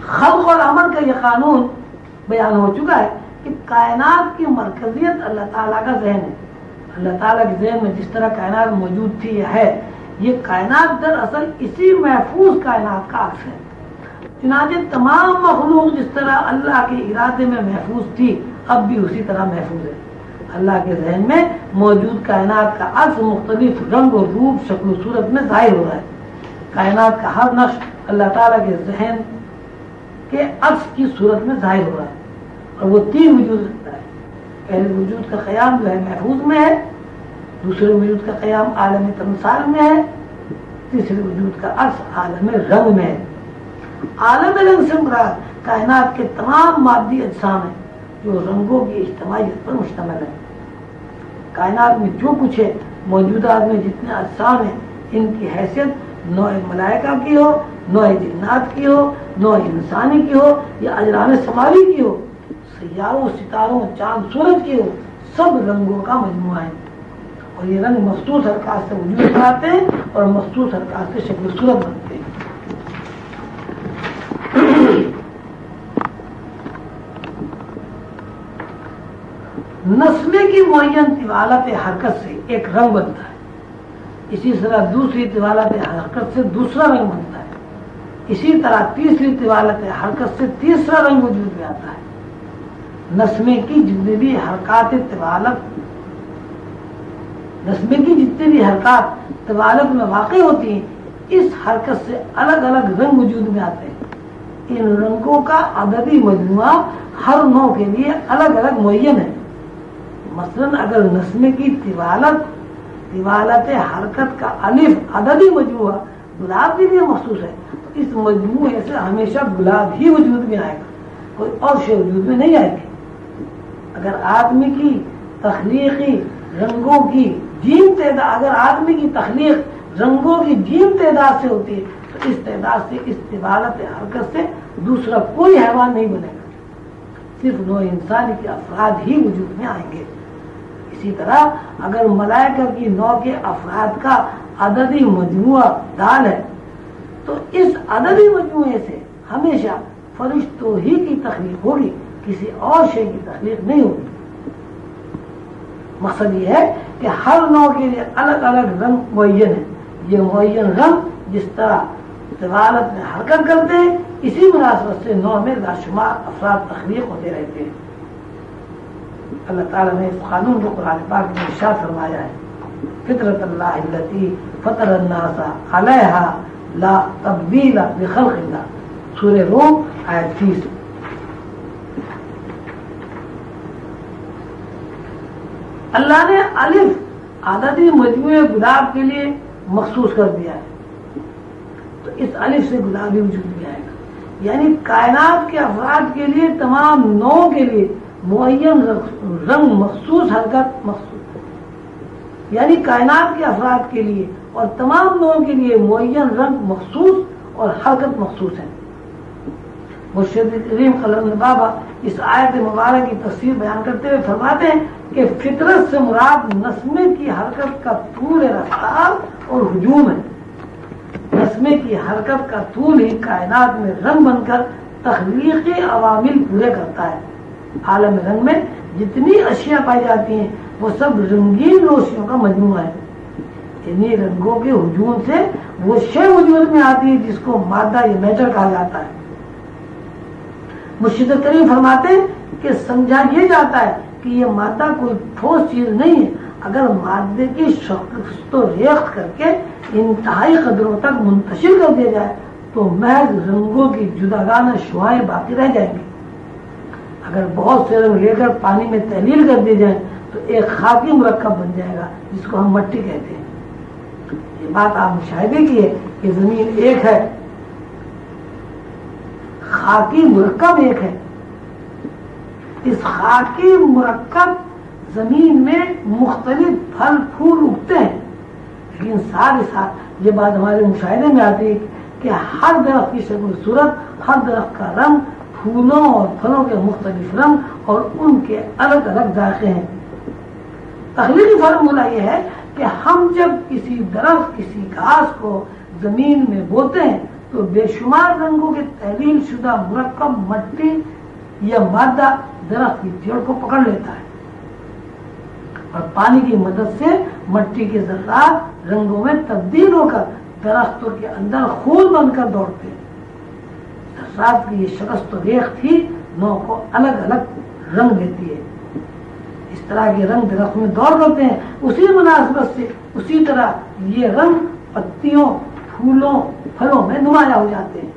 خلق اور امر کا یہ قانون بیان ہو چکا ہے کہ کائنات کی مرکزیت اللہ تعالیٰ کا ذہن ہے. اللہ تعالیٰ کے ذہن میں جس طرح کائنات موجود تھی ہے، یہ کائنات دراصل اسی محفوظ کائنات کا عکس ہے. چنانچہ تمام مخلوق جس طرح اللہ کے ارادے میں محفوظ تھی اب بھی اسی طرح محفوظ ہے. اللہ کے ذہن میں موجود کائنات کا عکس مختلف رنگ اور روپ، شکل و صورت میں ظاہر ہو رہا ہے. کائنات کا ہر نقش اللہ تعالیٰ کے ذہن کے عکس کی صورت میں ظاہر ہو رہا ہے، اور وہ تین وجود رکھتا ہے. پہلے وجود کا قیام جو ہے محفوظ میں ہے، دوسرے وجود کا قیام عالم تمثال میں ہے، تیسرے وجود کا عکس عالم رنگ میں ہے. عالم رنگ سے مراد کائنات کے تمام مادی اجسام ہیں جو رنگوں کی اجتماعیت پر مشتمل ہے. کائنات میں جو کچھ ہے، موجودات میں جتنے اجسام ہیں، ان کی حیثیت نوع ملائکہ کی ہو، نوع جنات کی ہو، نوع انسانی کی ہو یا اجرام سماوی کی ہو، سیاروں، ستاروں، چاند، سورج کی ہو، سب رنگوں کا مجموعہ ہے. اور یہ رنگ مخصوص حرکات سے وجود بناتے ہیں اور مخصوص حرکات سے شکل و صورت بنتے ہیں. نسمے کی معین طوالت حرکت سے ایک رنگ بنتا ہے، اسی طرح دوسری طوالت حرکت سے دوسرا رنگ بنتا ہے، اسی طرح تیسری طوالت حرکت سے تیسرا رنگ وجود میں آتا ہے. نسمے کی جتنی بھی حرکات طوالت میں واقع ہوتی ہیں، اس حرکت سے الگ الگ رنگ وجود میں آتے ہیں. ان رنگوں کا عددی مجموعہ ہر نوع کے لیے الگ الگ معین ہے. مثلا اگر نسمے کی طوالت حرکت کا الف عددی مجموعہ گلاب کے لیے مخصوص ہے تو اس مجموعے سے ہمیشہ گلاب ہی وجود میں آئے گا، کوئی اور شے وجود میں نہیں آئے گی. اگر آدمی کی تخلیقی رنگوں کی جیم تعداد، اگر آدمی کی تخلیق رنگوں کی جیم تعداد سے ہوتی ہے تو اس تعداد سے اس طوالت حرکت سے دوسرا کوئی حیوان نہیں بنے گا، صرف نوع انسانی کے افراد ہی وجود میں آئیں گے. اسی طرح اگر ملائکہ کی نوع کے افراد کا عددی مجموعہ دال ہے تو اس عددی مجموعے سے ہمیشہ فرشتوں ہی کی تخلیق ہوگی، کسی اور شے کی تخلیق نہیں ہوگی. مقصد یہ ہے کہ ہر نوع کے لیے الگ الگ رنگ معین ہے. یہ معین رنگ جس طرح طوالت میں حرکت کرتے ہیں، اسی مناسبت سے نوع میں لاشمار افراد تخلیق ہوتے رہتے ہیں. اللہ تعالیٰ نے اس قانون کو قرآن پاک میں ارشاد فرمایا ہے، فطرت اللہ التی فطر الناس علیہا لا تبدیل لخلق اللہ. سورہ روم آیت 30. اللہ نے الف عددی مجموعے گلاب کے لیے مخصوص کر دیا ہے تو اس الف سے گلاب ہی وجود میں آئے گا. یعنی کائنات کے افراد کے لیے، تمام نوع کے لیے معین رنگ مخصوص، حرکت مخصوص، یعنی کائنات کے افراد کے لیے اور تمام نوع کے لیے معین رنگ مخصوص اور حرکت مخصوص ہے. مرشد کریم قلم بابا اس آیت مبارک کی تفسیر بیان کرتے ہوئے فرماتے ہیں کہ فطرت سے مراد نسمے کی حرکت کا طول رفتار اور ہجوم ہے. نسمے کی حرکت کا طول ہی کائنات میں رنگ بن کر تخلیقی عوامل پورے کرتا ہے. عالم رنگ میں جتنی اشیاء پائی جاتی ہیں وہ سب رنگین روشنیوں کا مجموعہ ہے. انہی رنگوں کے ہجوم سے وہ شے وجود میں آتی ہے جس کو مادہ یا میٹر کہا جاتا ہے. مرشد کریم فرماتے ہیں کہ سمجھا یہ جاتا ہے کہ یہ مادہ کوئی ٹھوس چیز نہیں ہے. اگر مادے کی شکست و ریخت کر کے انتہائی قدروں تک منتشر کر دیا جائے تو محض رنگوں کی جداگانہ شعائیں باقی رہ جائیں گی. اگر بہت سے رنگ لے کر پانی میں تحلیل کر دیے جائیں تو ایک خاکی مرکب بن جائے گا جس کو ہم مٹی کہتے ہیں. یہ بات آپ مشاہدے کی ہے کہ زمین ایک ہے، خاکی مرکب ایک ہے. اس خاکی مرکب زمین میں مختلف پھل پھول اگتے ہیں، لیکن ساتھ ہی ساتھ یہ بات ہمارے مشاہدے میں آتی ہے کہ ہر درخت کی شکل صورت، ہر درخت کا رنگ، پھولوں اور پھلوں کے مختلف رنگ اور ان کے الگ الگ ذائقے ہیں. تخلیقی فارمولہ یہ ہے کہ ہم جب کسی درخت، کسی گھاس کو زمین میں بوتے ہیں تو بے شمار رنگوں کے تحلیل شدہ مرکب مٹی یا مادہ درخت کی جڑ کو پکڑ لیتا ہے اور پانی کی مدد سے مٹی کے ذرات رنگوں میں تبدیل ہو کر درختوں کے اندر خون بن کر دوڑتے ہیں۔ ذرات کی یہ شکست و ریخت ہی نو کو الگ الگ رنگ دیتی ہے۔ اس طرح کے رنگ درخت میں دوڑ کرتے ہیں، اسی مناسبت سے اسی طرح یہ رنگ پتیوں، پھولوں، پھلوں میں نمایاں ہو جاتے ہیں۔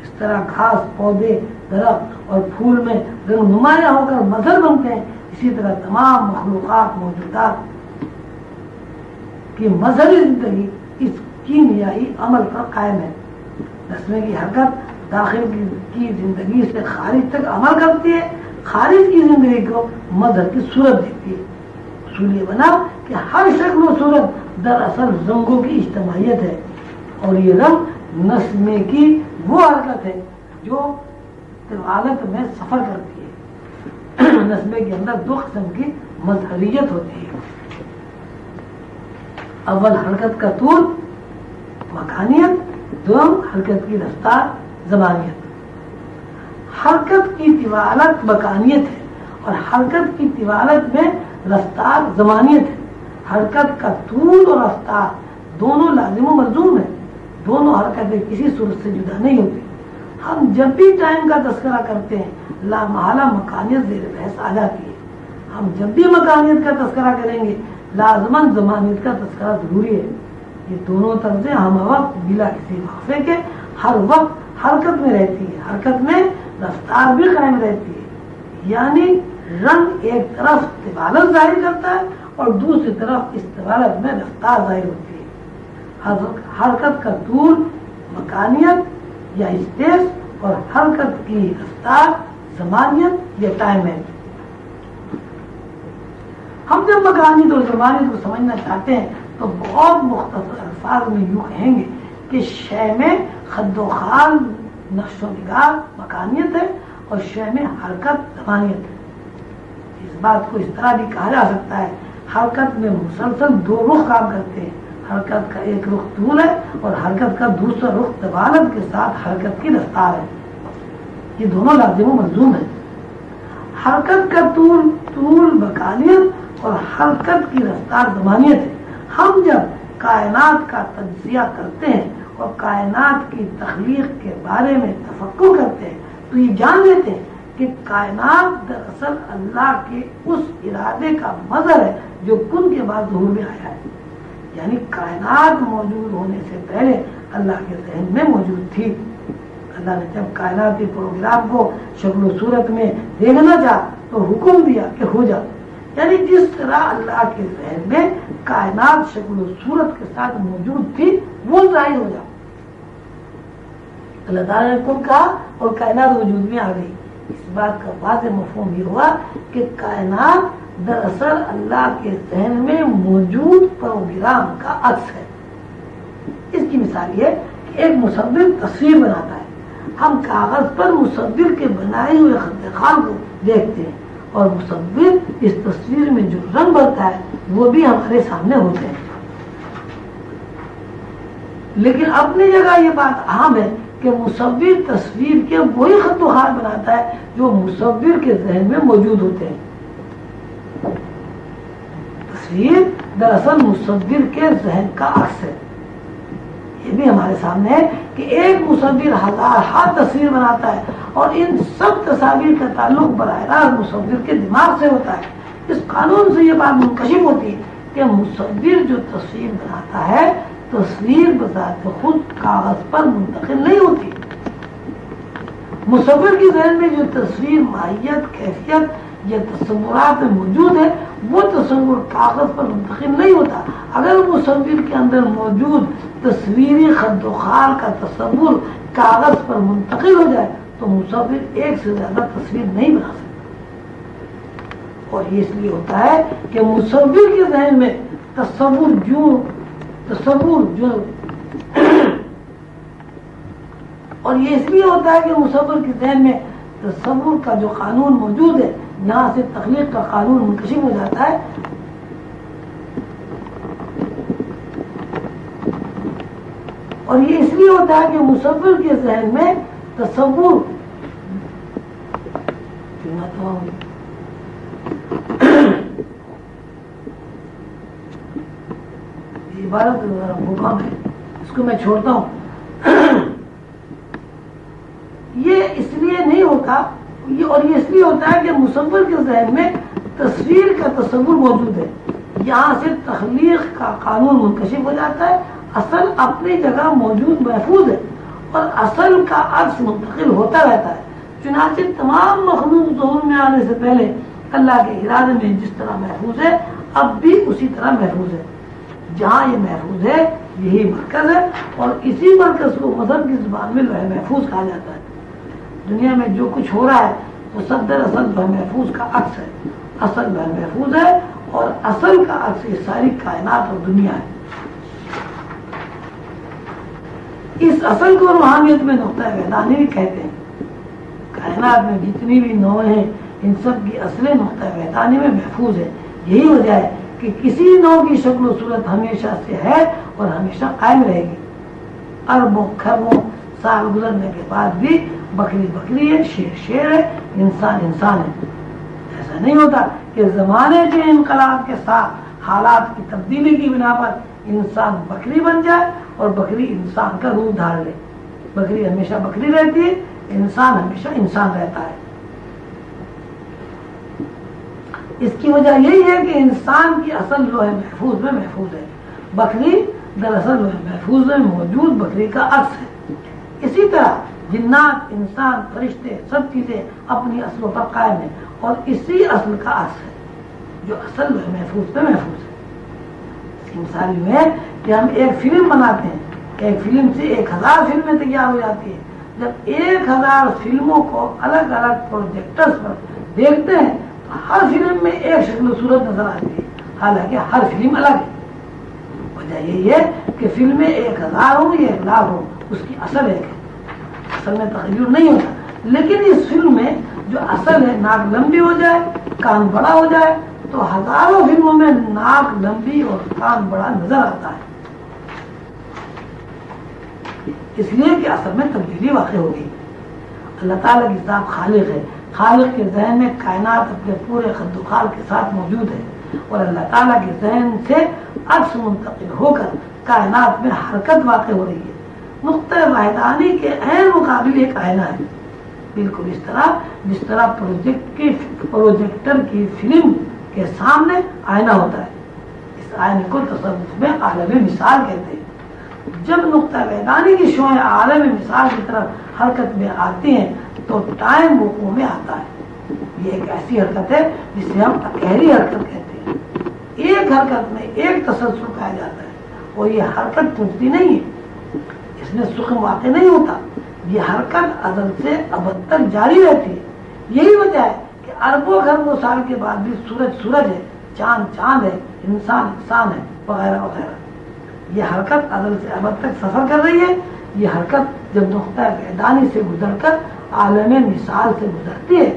اس طرح گھاس، پودے، درخت اور پھول میں رنگ نمایاں ہو کر مظہر بنتے ہیں، اسی طرح تمام مخلوقات موجودات کی مظہری زندگی اس کیمیائی عمل پر قائم ہے۔ نسمے کی حرکت داخل کی زندگی سے خارج تک عمل کرتی ہے، خارج کی زندگی کو مظہر کی صورت دیتی ہے۔ اصول یہ بنا کہ ہر شکل و صورت دراصل رنگوں کی اجتماعیت ہے، اور یہ رنگ نسمے کی وہ حرکت ہے جو طوالت میں سفر کرتی ہے۔ نسمے کے اندر دو قسم کی مظہریت ہوتی ہے۔ اول حرکت کا طول مکانیت، دوم حرکت کی رفتار زمانیت۔ حرکت کی طوالت مکانیت ہے اور حرکت کی طوالت میں رفتار زمانیت ہے۔ حرکت کا طول اور رفتار دونوں لازم و ملزوم ہیں، دونوں حرکتیں کسی صورت سے جدا نہیں ہوتی۔ ہم جب بھی ٹائم کا تذکرہ کرتے ہیں لامحالہ مکانیت زیر بحث آ جاتی ہے۔ ہم جب بھی مکانیت کا تذکرہ کریں گے لازماً زمانیت کا تذکرہ ضروری ہے۔ یہ دونوں طرزیں ہم وقت بلا کسی وقفے کے ہر وقت حرکت میں رہتی ہے، حرکت میں رفتار بھی قائم رہتی ہے، یعنی رنگ ایک طرف طوالت ظاہر کرتا ہے اور دوسری طرف اس طوالت میں رفتار ظاہر ہوتی ہے۔ حرکت کا طول مکانیت یا اسپیس اور حرکت کی رفتار زمانیت یا ٹائم ہے۔ ہم جب مکانیت اور زمانیت کو سمجھنا چاہتے ہیں تو بہت مختصر الفاظ میں یوں کہیں گے کہ شے میں خد و خال نقش و نگار مکانیت ہے اور شے میں حرکت زمانیت ہے۔ اس بات کو اس طرح بھی کہا جا سکتا ہے، حرکت میں مسلسل دو رخ کام کرتے ہیں، حرکت کا ایک رخ طول ہے اور حرکت کا دوسرا رخ طوالت کے ساتھ حرکت کی رفتار ہے۔ یہ دونوں لازم و ملزوم ہیں۔ حرکت کا طول مکانیت اور حرکت کی رفتار زمانیت ہے۔ ہم جب کائنات کا تجزیہ کرتے ہیں اور کائنات کی تخلیق کے بارے میں تفکر کرتے ہیں تو یہ جان لیتے ہیں کہ کائنات دراصل اللہ کے اس ارادے کا مظہر ہے جو کن کے بعد ظہور میں آیا ہے، یعنی کائنات موجود ہونے سے پہلے اللہ کے ذہن میں موجود تھی۔ اللہ نے جب کائناتی پروگرام کو شکل و صورت میں دیکھنا چاہا تو حکم دیا کہ ہو جا، یعنی جس طرح اللہ کے ذہن میں کائنات شکل و صورت کے ساتھ موجود تھی وہ ظاہر ہو جا۔ اللہ تعالیٰ نے کن کہا اور کائنات وجود میں آ گئی۔ اس بات کا واضح مفہوم یہ ہوا کہ کائنات دراصل اللہ کے ذہن میں موجود پروگرام کا عکس ہے۔ اس کی مثال یہ کہ ایک مصور تصویر بناتا ہے، ہم کاغذ پر مصور کے بنائے ہوئے خط خال کو دیکھتے ہیں اور مصور اس تصویر میں جو رنگ بھرتا ہے وہ بھی ہمارے سامنے ہوتے ہیں، لیکن اپنی جگہ یہ بات اہم ہے کہ مصور تصویر کے وہی خط و خال بناتا ہے جو مصور کے ذہن میں موجود ہوتے ہیں۔ تصویر دراصل مصور کے ذہن کا عکس ہے۔ یہ بھی ہمارے سامنے ہے کہ ایک مصور ہزار تصویر بناتا ہے اور ان سب تصاویر کا تعلق براہ راست مصور کے دماغ سے ہوتا ہے۔ اس قانون سے یہ بات منکشف ہوتی ہے کہ مصور جو تصویر بناتا ہے تصویر بذات خود کاغذ پر منتقل نہیں ہوتی۔ مصور کے ذہن میں جو تصویر ماہیت، کیفیت یا تصورات میں موجود ہے وہ تصور کاغذ پر منتقل نہیں ہوتا۔ اگر مصور کے اندر موجود تصویری خد و خال کا تصور کاغذ پر منتقل ہو جائے تو مصور ایک سے زیادہ تصویر نہیں بنا سکتا، اور یہ اس لیے ہوتا ہے کہ مصور کے ذہن میں تصور جو اور یہ اس لیے ہوتا ہے کہ مصور کے ذہن میں تصور کا جو قانون موجود ہے یہاں سے تخلیق کا قانون منکشف ہو جاتا ہے۔ اور یہ اس لیے ہوتا ہے کہ مصور کے ذہن میں تصور عبارت مقام ہے، اس کو میں چھوڑتا ہوں. یہ اس لیے نہیں ہوتا، اور یہ اس لیے ہوتا ہے کہ مصور کے ذہن میں تصویر کا تصور موجود ہے. یہاں سے تخلیق کا قانون منکشف ہو جاتا ہے. اصل اپنی جگہ موجود محفوظ ہے اور اصل کا عکس منتقل ہوتا رہتا ہے. چنانچہ تمام مخلوق ظہور میں آنے سے پہلے اللہ کے ارادے میں جس طرح محفوظ ہے اب بھی اسی طرح محفوظ ہے. جہاں یہ محفوظ ہے یہی مرکز ہے، اور اسی مرکز کو مذہب کی زبان میں لوح محفوظ کہا جاتا ہے. دنیا میں جو کچھ ہو رہا ہے وہ سب دراصل لوح محفوظ کا عکس ہے. اصل لوح محفوظ ہے اور اصل کا عکس یہ ساری کائنات اور دنیا ہے. اس اصل کو روحانیت میں نقطہ ویدانی بھی کہتے ہیں. کائنات میں جتنی بھی نوعیں ہیں ان سب کی اصل نقطہ ویدانی میں محفوظ ہے. یہی وجہ ہے کہ کسی نوع کی شکل و صورت ہمیشہ سے ہے اور ہمیشہ قائم رہے گی. اربوں کھربوں سال گزرنے کے بعد بھی بکری بکری ہے، شیر شیر ہے، انسان انسان ہے. ایسا نہیں ہوتا کہ زمانے کے انقلاب کے ساتھ حالات کی تبدیلی کی بنا پر انسان بکری بن جائے اور بکری انسان کا روپ دھار لے. بکری ہمیشہ بکری رہتی ہے، انسان ہمیشہ انسان رہتا ہے. اس کی وجہ یہی ہے کہ انسان کی اصل لوح محفوظ میں محفوظ ہے. بکری دراصل لوح محفوظ میں موجود بکری کا عکس ہے. اسی طرح جنات، انسان، فرشتے سب چیزیں اپنی اصلوں پر قائم ہیں اور اسی اصل کا عکس ہے جو اصل لوح محفوظ پہ محفوظ ہے. اس کی مثال یہ ہے کہ ہم ایک فلم بناتے ہیں، ایک فلم سے 1000 فلمیں تیار ہو جاتی ہیں. جب 1000 فلموں کو الگ الگ پروجیکٹرز پر دیکھتے ہیں تو ہر فلم میں ایک شکل و صورت نظر آتی ہے، حالانکہ ہر فلم الگ ہے. وجہ یہی ہے کہ فلمیں 1000 ہوں یا 1,00,000 ہوں، اس کی اصل ایک ہے، اصل میں تغیر نہیں ہوتا. لیکن اس فلم میں جو اصل ہے، ناک لمبی ہو جائے، کان بڑا ہو جائے، تو ہزاروں فلموں میں ناک لمبی اور کان بڑا نظر آتا ہے. اس لیے کہ اصل میں تبدیلی واقع ہوگی. اللہ تعالیٰ کی ذات خالق ہے. خالق کے ذہن میں کائنات اپنے پورے خد و خال کے ساتھ موجود ہے اور اللہ تعالیٰ کے ذہن سے عکس منتقل ہو کر کائنات میں حرکت واقع ہو رہی ہے. نقطہ وحدانی کے عین مقابل ایک آئینہ ہے، بالکل جس طرح پروجیکٹر کی فلم کے سامنے آئینہ ہوتا ہے. اس آئینے کو تصوف میں عالم مثال کہتے ہیں. جب نقطہ وحدانی کی شعاعیں عالم مثال کی طرف حرکت میں آتی ہیں تو ٹائم وقوع میں آتا ہے. یہ ایک ایسی حرکت ہے جسے ہم اکہری حرکت کہتے ہیں. ایک حرکت میں ایک تسلسل پایا جاتا ہے اور یہ حرکت ٹوٹتی نہیں ہے، اس میں سکون واقع نہیں ہوتا. یہ حرکت ازل سے ابد تک جاری رہتی ہے. یہی وجہ ہے کہ اربوں خربوں سال کے بعد بھی سورج ہے، چاند چاند ہے، انسان انسان ہے، وغیرہ وغیرہ. یہ حرکت ازل سے ابد تک سفر کر رہی ہے. یہ حرکت جب نقطہ وحدانی سے گزر کر عالم مثال سے گزرتی ہے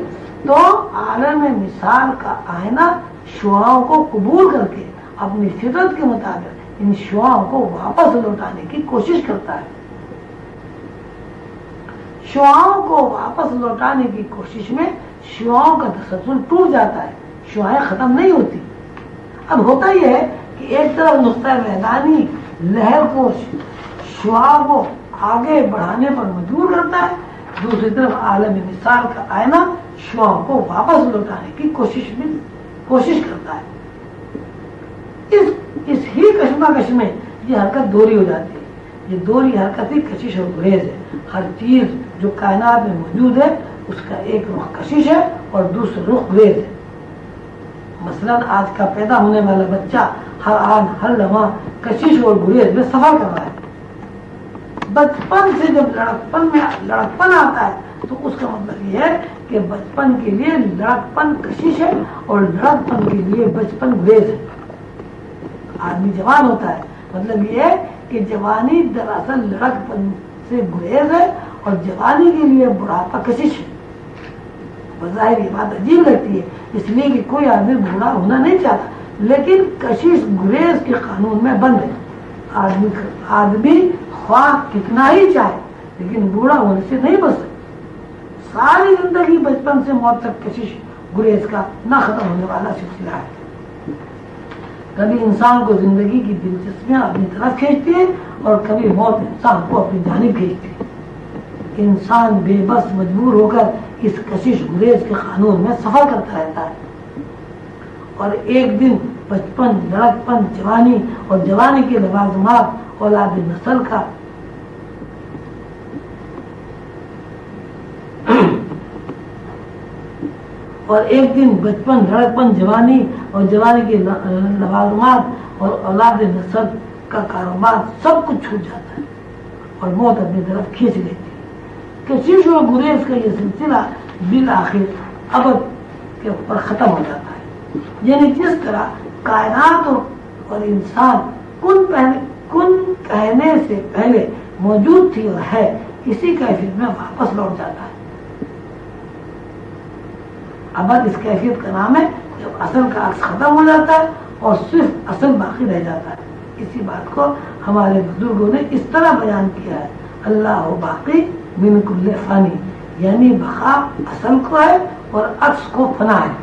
تو عالم مثال کا آئینہ شعاعوں کو قبول کر کے اپنی فطرت کے مطابق ان شعاعوں کو واپس لوٹانے کی کوشش کرتا ہے. شعاعوں کو واپس لوٹانے کی کوشش میں شعاعوں کا تسلسل ٹوٹ جاتا ہے، شعاعیں ختم نہیں ہوتی. اب ہوتا یہ ہے کہ ایک طرف نقطہ وحدانی لہر کو شعاع کو آگے بڑھانے پر مجبور کرتا ہے، دوسری طرف عالم مثال کا آئینہ شعاع کو واپس لوٹانے کی کوشش کرتا ہے. اس ہی کشمکش میں یہ حرکت دوہری ہو جاتی ہے. یہ دوہری حرکت ہی کشش اور گریز ہے. ہر چیز جو کائنات میں موجود ہے اس کا ایک رخ کشش ہے اور دوسرا رخ گریز ہے. مثلا آج کا پیدا ہونے والا بچہ ہر آن ہر لمحہ کشش اور گریز میں سفر کر رہا ہے. بچپن سے جب لڑکپن آتا ہے تو اس کا مطلب یہ ہے کہ بچپن کے لیے لڑکپن کشش ہے اور لڑکپن کے لیے بچپن گریز ہے. آدمی جوان ہوتا ہے، مطلب یہ ہے کہ جوانی دراصل لڑکپن سے گریز ہے اور جوانی کے لیے بڑھاپا کشش ہے. بظاہر یہ بات عجیب لگتی ہے اس لیے کہ کوئی آدمی بوڑھا ہونا نہیں چاہتا، لیکن کشش گریز کے قانون میں بند ہے. آدمی خواہ کتنا ہی چاہے لیکن بوڑھا ہونے سے نہیں بچ سکتا. ساری زندگی بچپن سے موت تک کشش گریز کا نہ ختم ہونے والا سلسلہ ہے. کبھی انسان کو زندگی کی دلچسپیاں اپنی طرف کھینچتی ہے اور کبھی موت انسان کو اپنی جانب کھینچتی ہے. انسان بے بس مجبور ہو کر اس کشش گریز کے قانون میں سفر کرتا رہتا ہے اور ایک دن بچپن، لڑکپن، جوانی اور جوانی کے لوازمات اولاد نسل کا اور ایک دن بچپن، لڑکپن، جوانی اور جوانی کے لوازمات اور اولاد نسل کا کاروبار سب کچھ چھوٹ جاتا ہے اور موت اپنی طرف کھینچ لیتی ہے. کشش و گریز کا یہ سلسلہ بالآخر ابد کے اوپر ختم ہو جاتا ہے. یعنی جس طرح کائنات اور انسان کن کہنے سے پہلے موجود تھی اور ہے، اسی کیفیت میں واپس لوٹ جاتا ہے. ابد اس کیفیت کا نام ہے جب اصل کا عکس ختم ہو جاتا ہے اور صرف اصل باقی رہ جاتا ہے. اسی بات کو ہمارے بزرگوں نے اس طرح بیان کیا ہے: اللہ باقی من کل فانی، یعنی بقا اصل کو ہے اور عکس کو فنا ہے.